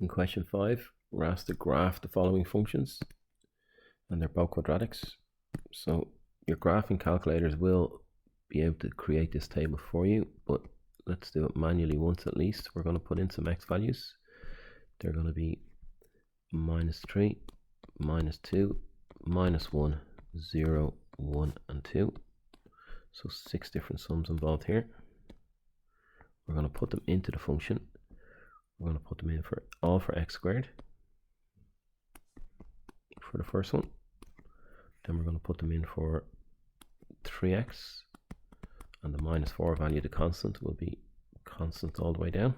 In question 5, we're asked to graph the following functions, and they're both quadratics. So your graphing calculators will be able to create this table for you, but let's do it manually once at least. We're going to put in some x values. They're going to be -3, -2, -1, 0, 1, and 2. So 6 different sums involved here. We're going to put them into the function. We're going to put them in for all for x squared for the first one. Then we're going to put them in for 3x, and the -4 value, the constant, will be constant all the way down.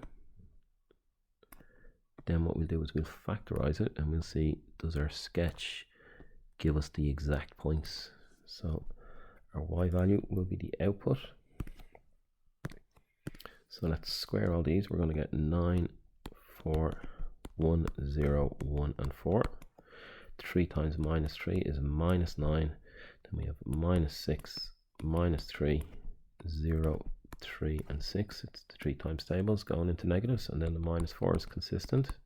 Then what we'll do is we'll factorize it, and we'll see, does our sketch give us the exact points. So our y value will be the output. So let's square all these. We're going to get 9, 4, 1, 0, 1, and 4. 3 times -3 is -9. Then we have -6, -3, 0, 3, and 6. It's the 3 times tables going into negatives, and then the -4 is consistent.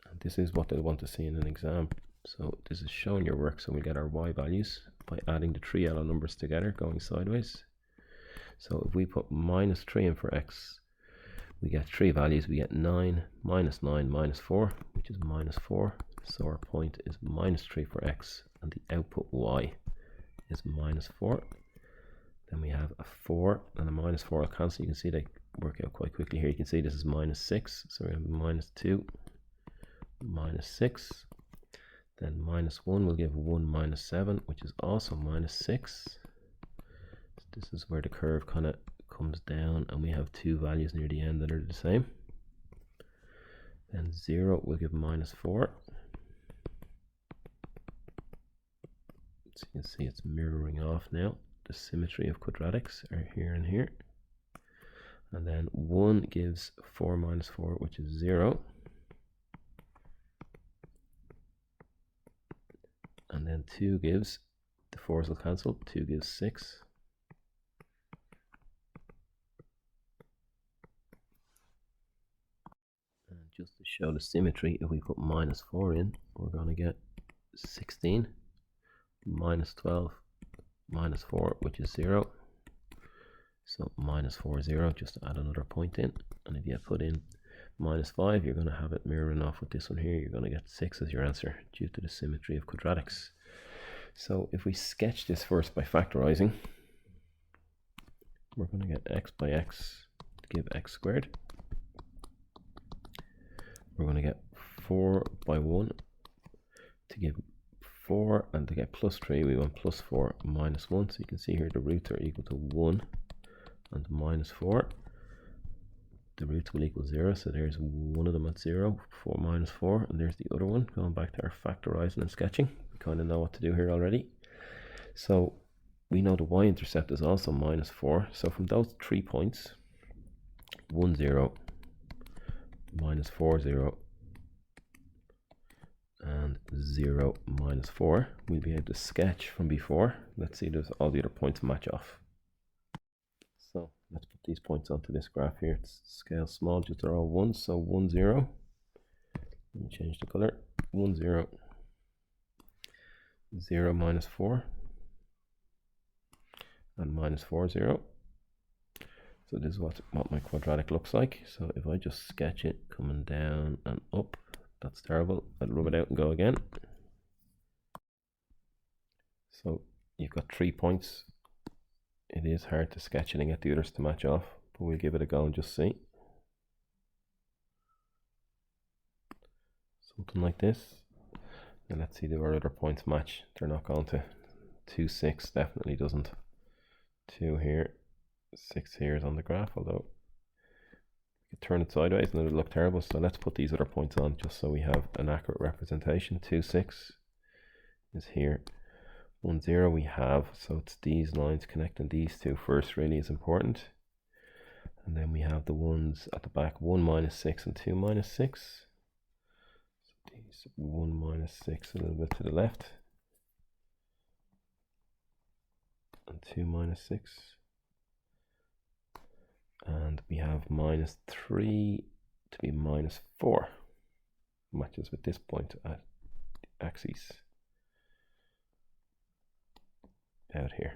And this is what they want to see in an exam. So this is showing your work. So we get our y values by adding the 3 yellow numbers together, going sideways. So if we put -3 in for x, we get 3 values. We get 9, -9, -4, which is -4. So our point is -3 for x, and the output y is -4. Then we have a 4, and a -4 will cancel. You can see they work out quite quickly here. You can see this is -6, so we have -2, -6. Then -1 will give 1 -7, which is also -6. So this is where the curve kind of comes down, and we have 2 values near the end that are the same. Then 0 will give -4. So you can see it's mirroring off now. The symmetry of quadratics are here and here. And then 1 gives 4 -4, which is 0. And then 2 gives, the 4's will cancel, 2 gives 6. And just to show the symmetry, if we put -4 in, we're going to get 16, -12, -4, which is 0. So -4, 0, just to add another point in. And if you put in -5, you're going to have it mirroring off with this one here. You're going to get 6 as your answer due to the symmetry of quadratics. So if we sketch this first by factorizing, we're going to get x by x to give x squared. We're going to get 4 by 1 to give 4, and to get +3 we want +4 -1. So you can see here the roots are equal to 1 and -4. The roots will equal 0, so there's one of them at 0, 4 -4, and there's the other one. Going back to our factorizing and sketching, we kind of know what to do here already. So we know the y-intercept is also -4, so from those 3 points, 1, 0, -4, 0, and 0, -4, we'll be able to sketch from before. Let's see, does all the other points match off? So let's put these points onto this graph here. It's scale small, just they're all 1s. So 1, 0. Let me change the color. 1, 0. 0, -4. And -4, 0. So this is what my quadratic looks like. So if I just sketch it coming down and up, that's terrible. I'll rub it out and go again. So you've got 3 points. It is hard to sketch it and get the others to match off, but we'll give it a go and just see. Something like this. And let's see if our other points match. They're not going to. 2, 6 definitely doesn't. 2 here. 6 here is on the graph, although we could turn it sideways and it would look terrible. So let's put these other points on just so we have an accurate representation. 2, 6 is here. 1, 0 we have, so it's these lines connecting these two first really is important. And then we have the ones at the back, 1, -6 and 2, -6. So these 1, -6 a little bit to the left. And 2, -6. And we have -3 to be -4. Matches with this point at the axis out here.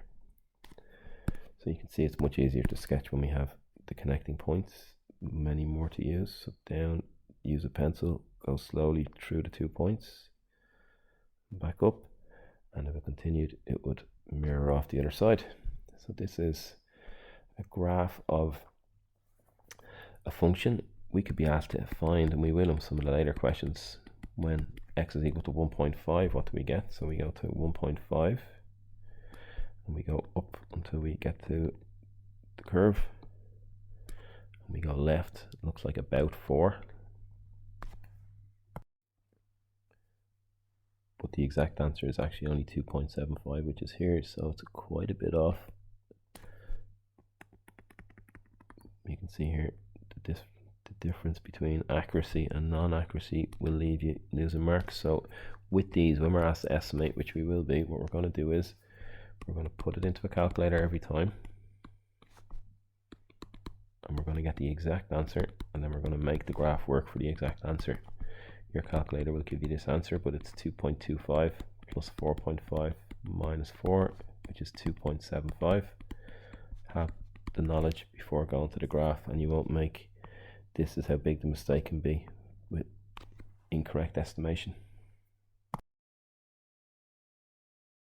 So you can see it's much easier to sketch when we have the connecting points, many more to use. So down, use a pencil, go slowly through the 2 points, back up, and if it continued, it would mirror off the other side. So this is a graph of a function. We could be asked to find, and we will in some of the later questions, when x is equal to 1.5, what do we get? So we go to 1.5, and we go up until we get to the curve, and we go left. It looks like about 4, but the exact answer is actually only 2.75, which is here, so it's quite a bit off. You can see here the difference between accuracy and non-accuracy will leave you losing marks. So with these, when we're asked to estimate, which we will be, what we're going to do is we're going to put it into a calculator every time, and we're going to get the exact answer, and then we're going to make the graph work for the exact answer. Your calculator will give you this answer, but it's 2.25 plus 4.5 minus 4, which is 2.75. Have the knowledge before going to the graph, and you won't make this is how big the mistake can be with incorrect estimation.